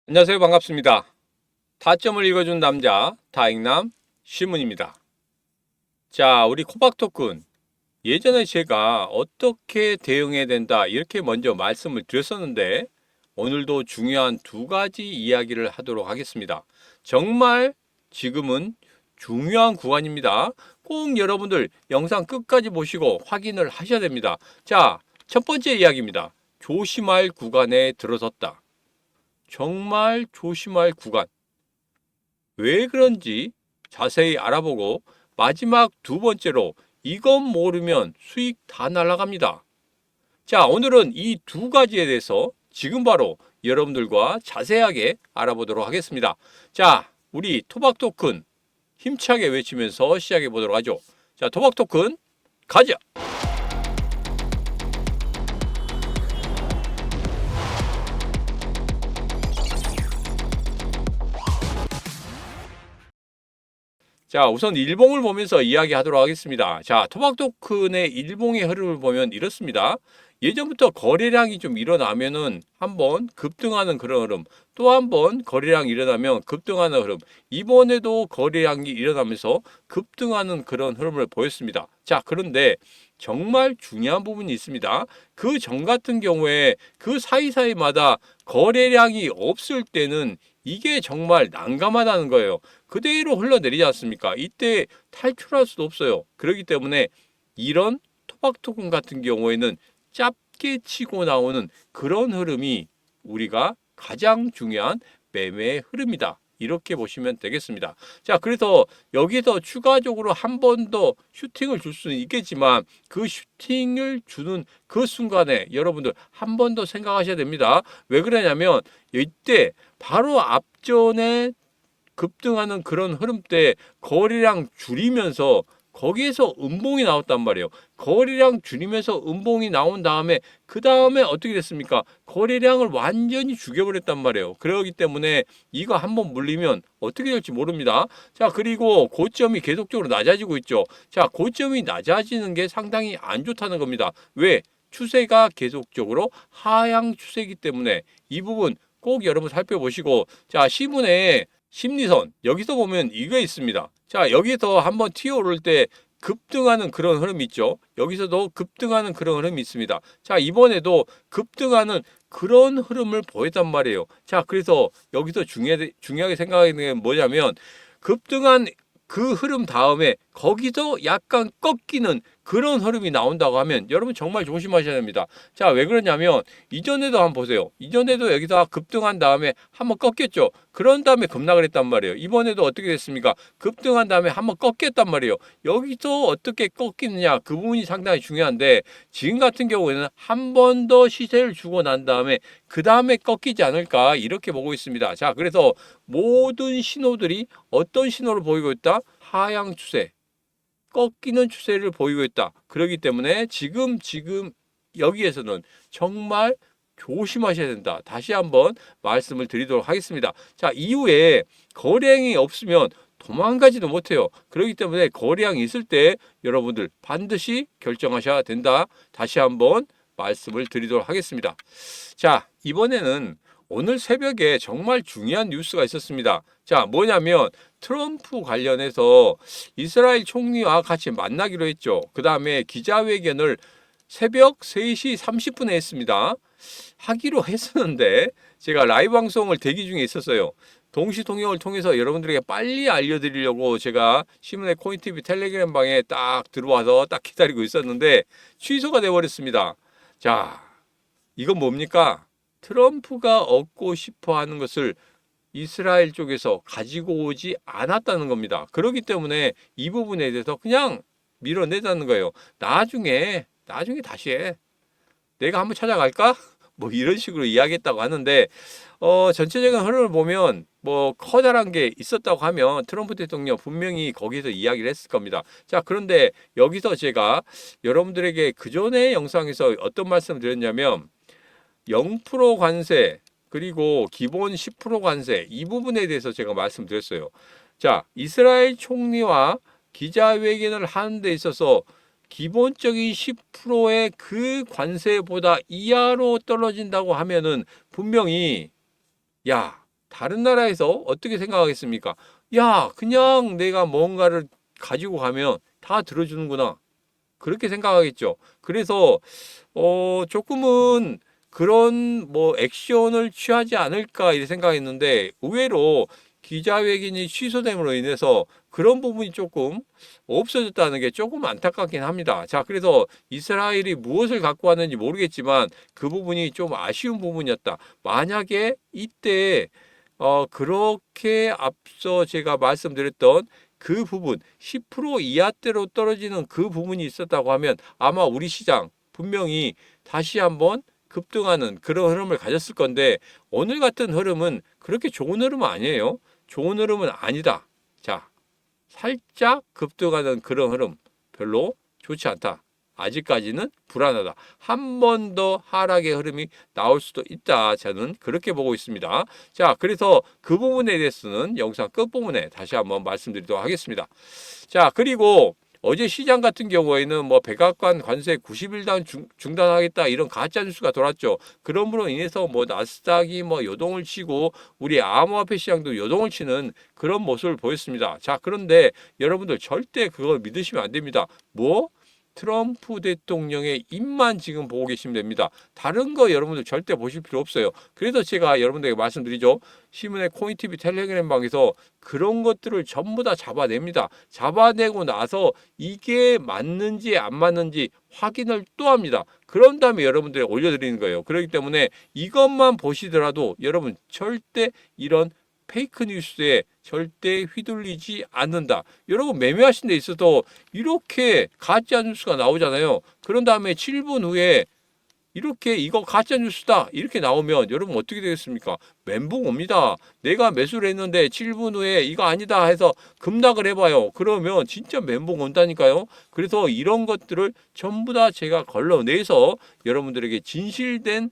안녕하세요. 반갑습니다. 타점을 읽어준 남자 다익남 신문입니다. 자, 우리 코박토큰, 예전에 제가 어떻게 대응해야 된다 이렇게 먼저 말씀을 드렸었는데 오늘도 중요한 두 가지 이야기를 하도록 하겠습니다. 정말 지금은 중요한 구간입니다. 꼭 여러분들 영상 끝까지 보시고 확인을 하셔야 됩니다. 자, 첫 번째 이야기입니다. 조심할 구간에 들어섰다. 정말 조심할 구간. 왜 그런지 자세히 알아보고 마지막 두 번째로 이것 모르면 수익 다 날아갑니다. 자, 오늘은 이 두 가지에 대해서 지금 바로 여러분들과 자세하게 알아보도록 하겠습니다. 자, 우리 토박 토큰 힘차게 외치면서 시작해 보도록 하죠. 자, 토박 토큰 가자! 자, 우선 일봉을 보면서 이야기하도록 하겠습니다. 자, 토박토큰의 일봉의 흐름을 보면 이렇습니다. 예전부터 거래량이 좀 일어나면은 한번 급등하는 그런 흐름, 또 한번 거래량이 일어나면 급등하는 흐름, 이번에도 거래량이 일어나면서 급등하는 그런 흐름을 보였습니다. 자, 그런데 정말 중요한 부분이 있습니다. 그 전 같은 경우에 그 사이사이마다 거래량이 없을 때는 이게 정말 난감하다는 거예요. 그대로 흘러내리지 않습니까? 이때 탈출할 수도 없어요. 그렇기 때문에 이런 토박토큰 같은 경우에는 짧게 치고 나오는 그런 흐름이 우리가 가장 중요한 매매의 흐름이다. 이렇게 보시면 되겠습니다. 자, 그래서 여기서 추가적으로 한 번 더 슈팅을 줄 수는 있겠지만 그 슈팅을 주는 그 순간에 여러분들 한 번 더 생각하셔야 됩니다. 왜 그러냐면 이때 바로 앞전에 급등하는 그런 흐름 때 거래량 줄이면서 거기에서 음봉이 나왔단 말이에요. 거래량 줄이면서 음봉이 나온 다음에 그 다음에 어떻게 됐습니까? 거래량을 완전히 죽여버렸단 말이에요. 그렇기 때문에 이거 한번 물리면 어떻게 될지 모릅니다. 자, 그리고 고점이 계속적으로 낮아지고 있죠. 자, 고점이 낮아지는 게 상당히 안 좋다는 겁니다. 왜? 추세가 계속적으로 하향 추세이기 때문에 이 부분 꼭 여러분 살펴보시고, 자, 시분의 심리선 여기서 보면 이게 있습니다. 자, 여기서 한번 튀어오를 때 급등하는 그런 흐름이 있죠. 여기서도 급등하는 그런 흐름이 있습니다. 자, 이번에도 급등하는 그런 흐름을 보였단 말이에요. 자, 그래서 여기서 중요하게 생각하는 게 뭐냐면 급등한 그 흐름 다음에 거기서 약간 꺾이는 그런 흐름이 나온다고 하면 여러분 정말 조심하셔야 됩니다. 자, 왜 그러냐면 이전에도 한번 보세요. 이전에도 여기서 급등한 다음에 한번 꺾였죠. 그런 다음에 급락을 했단 말이에요. 이번에도 어떻게 됐습니까? 급등한 다음에 한번 꺾였단 말이에요. 여기서 어떻게 꺾이느냐 그 부분이 상당히 중요한데 지금 같은 경우에는 한 번 더 시세를 주고 난 다음에 그 다음에 꺾이지 않을까 이렇게 보고 있습니다. 자, 그래서 모든 신호들이 어떤 신호를 보이고 있다? 하향 추세, 꺾이는 추세를 보이고 있다. 그렇기 때문에 지금 여기에서는 정말 조심하셔야 된다. 다시 한번 말씀을 드리도록 하겠습니다. 자, 이후에 거래량이 없으면 도망가지도 못해요. 그렇기 때문에 거래량이 있을 때 여러분들 반드시 결정하셔야 된다. 다시 한번 말씀을 드리도록 하겠습니다. 자, 이번에는 오늘 새벽에 정말 중요한 뉴스가 있었습니다. 자, 뭐냐면 트럼프 관련해서 이스라엘 총리와 같이 만나기로 했죠. 그 다음에 기자회견을 새벽 3시 30분에 했습니다. 하기로 했었는데 제가 라이브 방송을 대기 중에 있었어요. 동시통역을 통해서 여러분들에게 빨리 알려드리려고 제가 신문의 코인TV 텔레그램 방에 딱 들어와서 딱 기다리고 있었는데 취소가 돼버렸습니다. 자, 이건 뭡니까? 트럼프가 얻고 싶어 하는 것을 이스라엘 쪽에서 가지고 오지 않았다는 겁니다. 그렇기 때문에 이 부분에 대해서 그냥 밀어내자는 거예요. 나중에 다시 해. 내가 한번 찾아갈까? 뭐 이런 식으로 이야기했다고 하는데 전체적인 흐름을 보면 뭐 커다란 게 있었다고 하면 트럼프 대통령 분명히 거기서 이야기를 했을 겁니다. 자, 그런데 여기서 제가 여러분들에게 그전에 영상에서 어떤 말씀을 드렸냐면 0% 관세 그리고 기본 10% 관세 이 부분에 대해서 제가 말씀드렸어요. 자, 이스라엘 총리와 기자회견을 하는 데 있어서 기본적인 10%의 그 관세보다 이하로 떨어진다고 하면은 분명히 야, 다른 나라에서 어떻게 생각하겠습니까? 야, 그냥 내가 뭔가를 가지고 가면 다 들어주는구나. 그렇게 생각하겠죠. 그래서 조금은 그런 뭐 액션을 취하지 않을까 이렇게 생각했는데 의외로 기자회견이 취소됨으로 인해서 그런 부분이 조금 없어졌다는 게 조금 안타깝긴 합니다. 자, 그래서 이스라엘이 무엇을 갖고 왔는지 모르겠지만 그 부분이 좀 아쉬운 부분이었다. 만약에 이때 그렇게 앞서 제가 말씀드렸던 그 부분 10% 이하대로 떨어지는 그 부분이 있었다고 하면 아마 우리 시장 분명히 다시 한번 급등하는 그런 흐름을 가졌을 건데 오늘 같은 흐름은 그렇게 좋은 흐름은 아니에요. 좋은 흐름은 아니다. 자, 살짝 급등하는 그런 흐름 별로 좋지 않다. 아직까지는 불안하다. 한 번 더 하락의 흐름이 나올 수도 있다. 저는 그렇게 보고 있습니다. 자, 그래서 그 부분에 대해서는 영상 끝부분에 다시 한번 말씀드리도록 하겠습니다. 자, 그리고 어제 시장 같은 경우에는 뭐 백악관 관세 90일간 중단하겠다 이런 가짜 뉴스가 돌았죠. 그럼으로 인해서 뭐 나스닥이 뭐 요동을 치고 우리 암호화폐 시장도 요동을 치는 그런 모습을 보였습니다. 자, 그런데 여러분들 절대 그걸 믿으시면 안 됩니다. 뭐? 트럼프 대통령의 입만 지금 보고 계시면 됩니다. 다른 거 여러분들 절대 보실 필요 없어요. 그래서 제가 여러분들에게 말씀드리죠. 신문의 코인TV 텔레그램 방에서 그런 것들을 전부 다 잡아냅니다. 잡아내고 나서 이게 맞는지 안 맞는지 확인을 또 합니다. 그런 다음에 여러분들에 올려드리는 거예요. 그렇기 때문에 이것만 보시더라도 여러분 절대 이런 페이크 뉴스에 절대 휘둘리지 않는다. 여러분 매매하신 데 있어서 이렇게 가짜 뉴스가 나오잖아요. 그런 다음에 7분 후에 이렇게 이거 가짜 뉴스다 이렇게 나오면 여러분 어떻게 되겠습니까? 멘붕 옵니다. 내가 매수를 했는데 7분 후에 이거 아니다 해서 급락을 해봐요. 그러면 진짜 멘붕 온다니까요. 그래서 이런 것들을 전부 다 제가 걸러내서 여러분들에게 진실된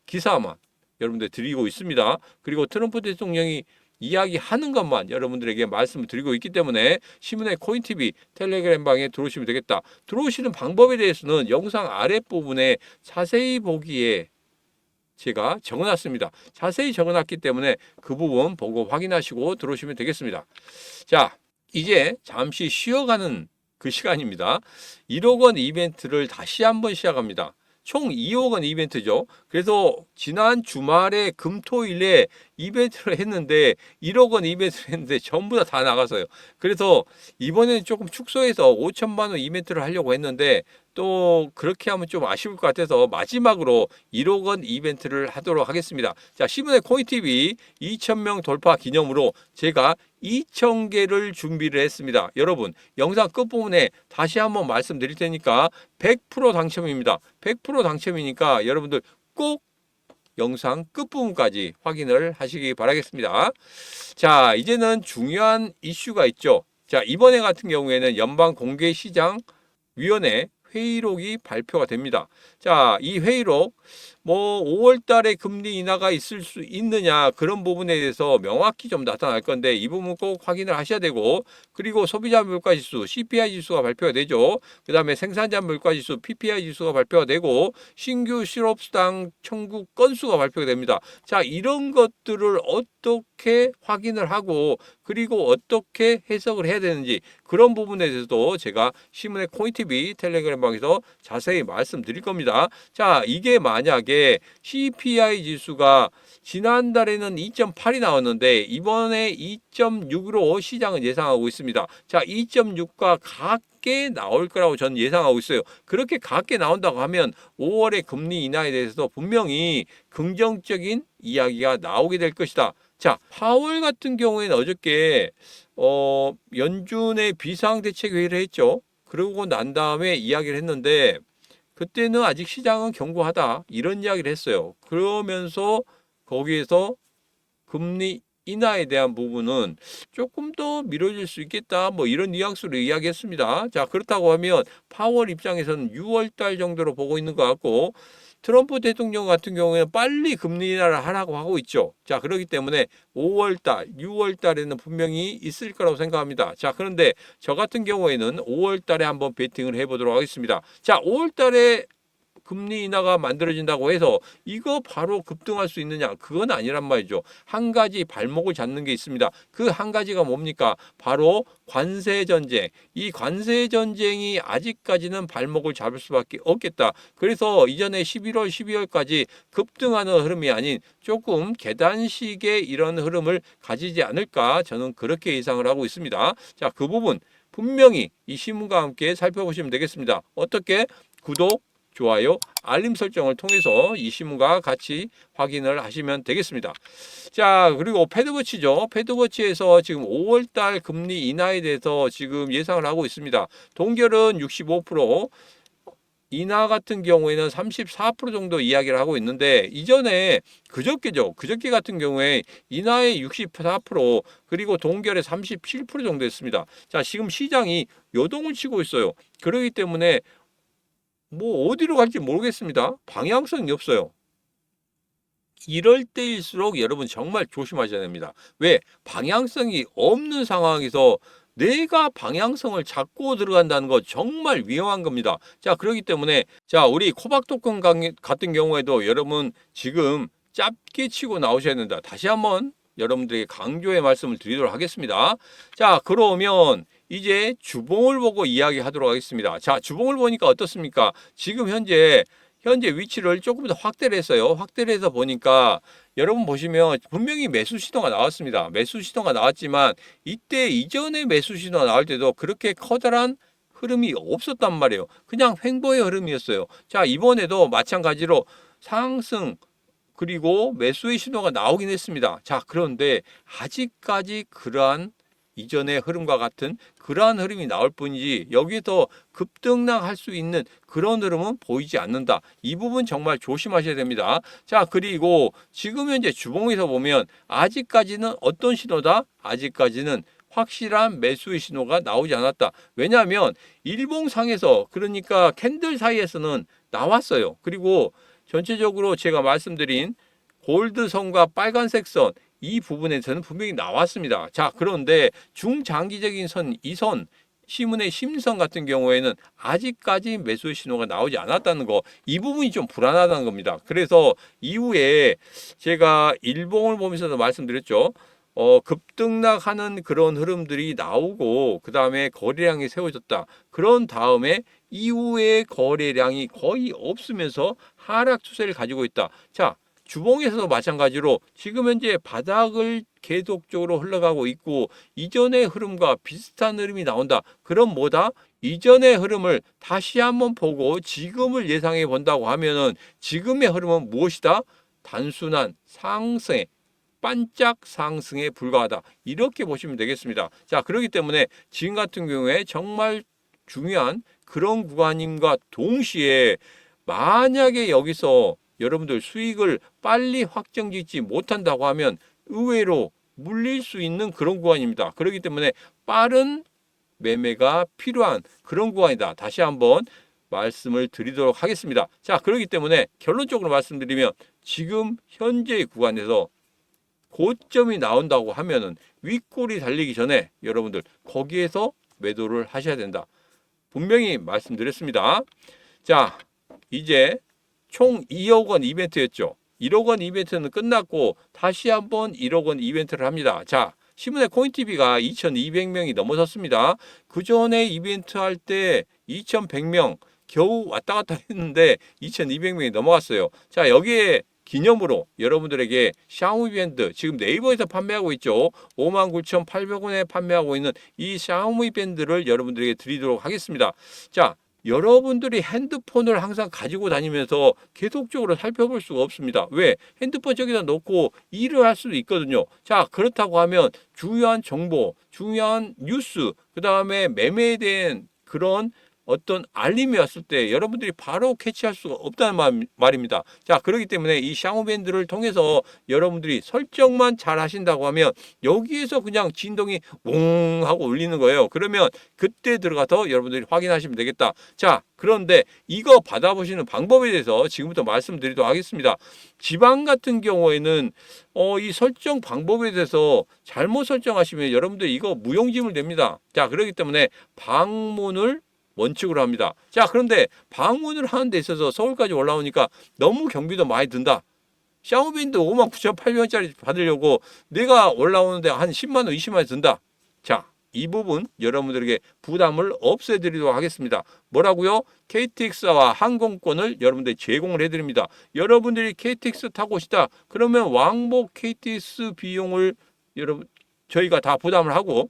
기사만 여러분들 드리고 있습니다. 그리고 트럼프 대통령이 이야기하는 것만 여러분들에게 말씀을 드리고 있기 때문에 신문의 코인TV 텔레그램 방에 들어오시면 되겠다. 들어오시는 방법에 대해서는 영상 아랫부분에 자세히 보기에 제가 적어놨습니다. 자세히 적어놨기 때문에 그 부분 보고 확인하시고 들어오시면 되겠습니다. 자, 이제 잠시 쉬어가는 그 시간입니다. 1억 원 이벤트를 다시 한번 시작합니다. 총 2억 원 이벤트죠. 그래서 지난 주말에 금토일에 이벤트를 했는데 1억 원 이벤트를 했는데 전부 다 나가서요. 그래서 이번에는 조금 축소해서 5천만 원 이벤트를 하려고 했는데 또 그렇게 하면 좀 아쉬울 것 같아서 마지막으로 1억 원 이벤트를 하도록 하겠습니다. 자, 신문의 코인TV 2,000명 돌파 기념으로 제가 2,000개를 준비를 했습니다. 여러분 영상 끝부분에 다시 한번 말씀드릴 테니까 100% 당첨입니다. 100% 당첨이니까 여러분들 꼭 영상 끝부분까지 확인을 하시기 바라겠습니다. 자, 이제는 중요한 이슈가 있죠. 자, 이번에 같은 경우에는 연방공개시장위원회 회의록이 발표가 됩니다. 자, 이 회의록 뭐 5월 달에 금리 인하가 있을 수 있느냐 그런 부분에 대해서 명확히 좀 나타날 건데 이 부분 꼭 확인을 하셔야 되고 그리고 소비자 물가 지수 CPI 지수가 발표가 되죠. 그다음에 생산자 물가 지수 PPI 지수가 발표가 되고 신규 실업수당 청구 건수가 발표가 됩니다. 자, 이런 것들을 어떻게 확인을 하고 그리고 어떻게 해석을 해야 되는지 그런 부분에 대해서도 제가 신문의 코인TV 텔레그램 방에서 자세히 말씀드릴 겁니다. 자, 이게 만약에 CPI 지수가 지난달에는 2.8이 나왔는데 이번에 2.6으로 시장은 예상하고 있습니다. 자, 2.6과 같게 나올 거라고 저는 예상하고 있어요. 그렇게 같게 나온다고 하면 5월의 금리 인하에 대해서도 분명히 긍정적인 이야기가 나오게 될 것이다. 자, 파월 같은 경우에는 어저께 연준의 비상대책회의를 했죠. 그러고 난 다음에 이야기를 했는데 그때는 아직 시장은 견고하다 이런 이야기를 했어요. 그러면서 거기에서 금리 인하에 대한 부분은 조금 더 미뤄질 수 있겠다 뭐 이런 뉘앙스로 이야기했습니다. 자, 그렇다고 하면 파월 입장에서는 6월 달 정도로 보고 있는 것 같고 트럼프 대통령 같은 경우에는 빨리 금리 인하를 하라고 하고 있죠. 자, 그렇기 때문에 5월 달, 6월 달에는 분명히 있을 거라고 생각합니다. 자, 그런데 저 같은 경우에는 5월 달에 한번 베팅을 해보도록 하겠습니다. 자, 5월 달에 금리 인하가 만들어진다고 해서 이거 바로 급등할 수 있느냐? 그건 아니란 말이죠. 한 가지 발목을 잡는 게 있습니다. 그 한 가지가 뭡니까? 바로 관세 전쟁. 이 관세 전쟁이 아직까지는 발목을 잡을 수밖에 없겠다. 그래서 이전에 11월, 12월까지 급등하는 흐름이 아닌 조금 계단식의 이런 흐름을 가지지 않을까, 저는 그렇게 예상을 하고 있습니다. 자, 그 부분 분명히 이 신문과 함께 살펴보시면 되겠습니다. 어떻게? 구독, 좋아요, 알림 설정을 통해서 이 신문과 같이 확인을 하시면 되겠습니다. 자, 그리고 패드워치죠. 패드워치에서 지금 5월달 금리 인하에 대해서 지금 예상을 하고 있습니다. 동결은 65%, 인하 같은 경우에는 34% 정도 이야기를 하고 있는데, 이전에 그저께 같은 경우에 인하의 64%, 그리고 동결의 37% 정도 했습니다. 자, 지금 시장이 요동을 치고 있어요. 그렇기 때문에 뭐 어디로 갈지 모르겠습니다. 방향성이 없어요. 이럴 때일수록 여러분 정말 조심하셔야 됩니다. 왜? 방향성이 없는 상황에서 내가 방향성을 잡고 들어간다는 거 정말 위험한 겁니다. 자, 그렇기 때문에 자, 우리 코박토큰 같은 경우에도 여러분 지금 짧게 치고 나오셔야 된다. 다시 한번 여러분들에게 강조의 말씀을 드리도록 하겠습니다. 자, 그러면 이제 주봉을 보고 이야기하도록 하겠습니다. 자, 주봉을 보니까 어떻습니까? 지금 현재 위치를 조금 더 확대를 했어요. 확대를 해서 보니까 여러분 보시면 분명히 매수 시도가 나왔습니다. 매수 시도가 나왔지만 이때 이전에 매수 시도가 나올 때도 그렇게 커다란 흐름이 없었단 말이에요. 그냥 횡보의 흐름이었어요. 자, 이번에도 마찬가지로 상승 그리고 매수의 신호가 나오긴 했습니다. 자, 그런데 아직까지 그러한 이전의 흐름과 같은 그러한 흐름이 나올 뿐이지 여기서 급등락할 수 있는 그런 흐름은 보이지 않는다. 이 부분 정말 조심하셔야 됩니다. 자, 그리고 지금 현재 주봉에서 보면 아직까지는 어떤 신호다? 아직까지는 확실한 매수의 신호가 나오지 않았다. 왜냐하면 일봉상에서, 그러니까 캔들 사이에서는 나왔어요. 그리고 전체적으로 제가 말씀드린 골드선과 빨간색 선, 이 부분에서는 분명히 나왔습니다. 자, 그런데 중장기적인 선, 이 선, 시문의 심선 같은 경우에는 아직까지 매수 신호가 나오지 않았다는 거, 이 부분이 좀 불안하다는 겁니다. 그래서 이후에 제가 일봉을 보면서도 말씀드렸죠. 급등락하는 그런 흐름들이 나오고 그 다음에 거래량이 세워졌다. 그런 다음에 이후에 거래량이 거의 없으면서 하락 추세를 가지고 있다. 자, 주봉에서도 마찬가지로 지금 현재 바닥을 계속적으로 흘러가고 있고 이전의 흐름과 비슷한 흐름이 나온다. 그럼 뭐다? 이전의 흐름을 다시 한번 보고 지금을 예상해 본다고 하면은 지금의 흐름은 무엇이다? 단순한 상승, 반짝 상승에 불과하다. 이렇게 보시면 되겠습니다. 자, 그렇기 때문에 지금 같은 경우에 정말 중요한 그런 구간임과 동시에 만약에 여기서 여러분들 수익을 빨리 확정짓지 못한다고 하면 의외로 물릴 수 있는 그런 구간입니다. 그렇기 때문에 빠른 매매가 필요한 그런 구간이다. 다시 한번 말씀을 드리도록 하겠습니다. 자, 그렇기 때문에 결론적으로 말씀드리면 지금 현재의 구간에서 고점이 나온다고 하면은 윗골이 달리기 전에 여러분들 거기에서 매도를 하셔야 된다. 분명히 말씀드렸습니다. 자, 이제 총 2억 원 이벤트였죠. 1억 원 이벤트는 끝났고 다시 한번 1억 원 이벤트를 합니다. 자, 신문의 코인TV가 2,200명이 넘어섰습니다. 그 전에 이벤트 할 때 2,100명 겨우 왔다 갔다 했는데 2,200명이 넘어갔어요. 자, 여기에 기념으로 여러분들에게 샤오미 밴드, 지금 네이버에서 판매하고 있죠. 59,800원에 판매하고 있는 이 샤오미 밴드를 여러분들에게 드리도록 하겠습니다. 자, 여러분들이 핸드폰을 항상 가지고 다니면서 계속적으로 살펴볼 수가 없습니다. 왜? 핸드폰 저기다 놓고 일을 할 수도 있거든요. 자, 그렇다고 하면 중요한 정보, 중요한 뉴스, 그 다음에 매매에 대한 그런 어떤 알림이 왔을 때 여러분들이 바로 캐치할 수가 없다는 말입니다. 자, 그렇기 때문에 이 샤오밴드를 통해서 여러분들이 설정만 잘 하신다고 하면 여기에서 그냥 진동이 웅 하고 울리는 거예요. 그러면 그때 들어가서 여러분들이 확인하시면 되겠다. 자, 그런데 이거 받아보시는 방법에 대해서 지금부터 말씀드리도록 하겠습니다. 지방 같은 경우에는 이 설정 방법에 대해서 잘못 설정하시면 여러분들 이거 무용지물 됩니다. 자, 그렇기 때문에 방문을 원칙으로 합니다. 자, 그런데 방문을 하는 데 있어서 서울까지 올라오니까 너무 경비도 많이 든다. 샤오미도 5만 9천 800원짜리 받으려고 내가 올라오는데 한 10만 원, 20만 원 든다. 자, 이 부분 여러분들에게 부담을 없애드리도록 하겠습니다. 뭐라고요? KTX와 항공권을 여러분들이 제공을 해드립니다. 여러분들이 KTX 타고 오시다 그러면 왕복 KTX 비용을 여러분 저희가 다 부담을 하고,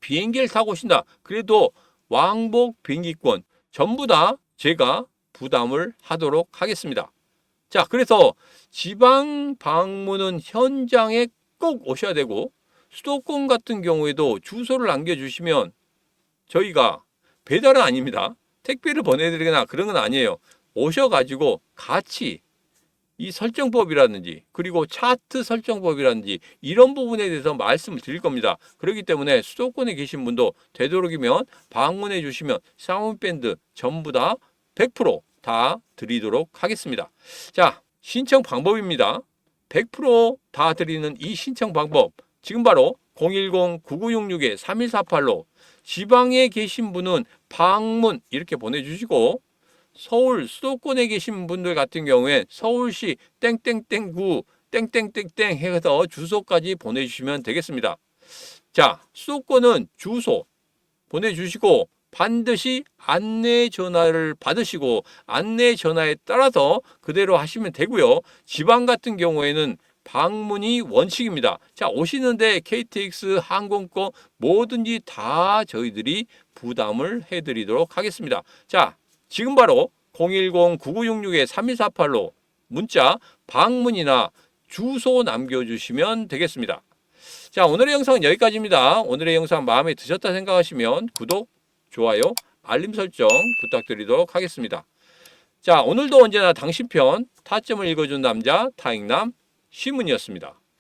비행기를 타고 오신다 그래도 왕복 비행기권 전부 다 제가 부담을 하도록 하겠습니다. 자, 그래서 지방 방문은 현장에 꼭 오셔야 되고, 수도권 같은 경우에도 주소를 남겨주시면 저희가 배달은 아닙니다. 택배를 보내드리거나 그런 건 아니에요. 오셔가지고 같이 이 설정법이라든지 그리고 차트 설정법이라든지 이런 부분에 대해서 말씀을 드릴 겁니다. 그렇기 때문에 수도권에 계신 분도 되도록이면 방문해 주시면 샤오미 밴드 전부 다 100% 드리도록 하겠습니다. 자, 신청 방법입니다. 100% 다 드리는 이 신청 방법 지금 바로 010-9966-3148로 지방에 계신 분은 방문 이렇게 보내주시고, 서울 수도권에 계신 분들 같은 경우에 서울시 땡땡땡구 땡땡땡땡 해서 주소까지 보내주시면 되겠습니다. 자, 수도권은 주소 보내주시고 반드시 안내 전화를 받으시고 안내 전화에 따라서 그대로 하시면 되고요. 지방 같은 경우에는 방문이 원칙입니다. 자, 오시는데 KTX 항공권 뭐든지 다 저희들이 부담을 해드리도록 하겠습니다. 자, 지금 바로 010-9966-3148로 문자 방문이나 주소 남겨주시면 되겠습니다. 자, 오늘의 영상은 여기까지입니다. 오늘의 영상 마음에 드셨다 생각하시면 구독, 좋아요, 알림 설정 부탁드리도록 하겠습니다. 자, 오늘도 언제나 당신 편 타점을 읽어준 남자 타익남 시문이었습니다.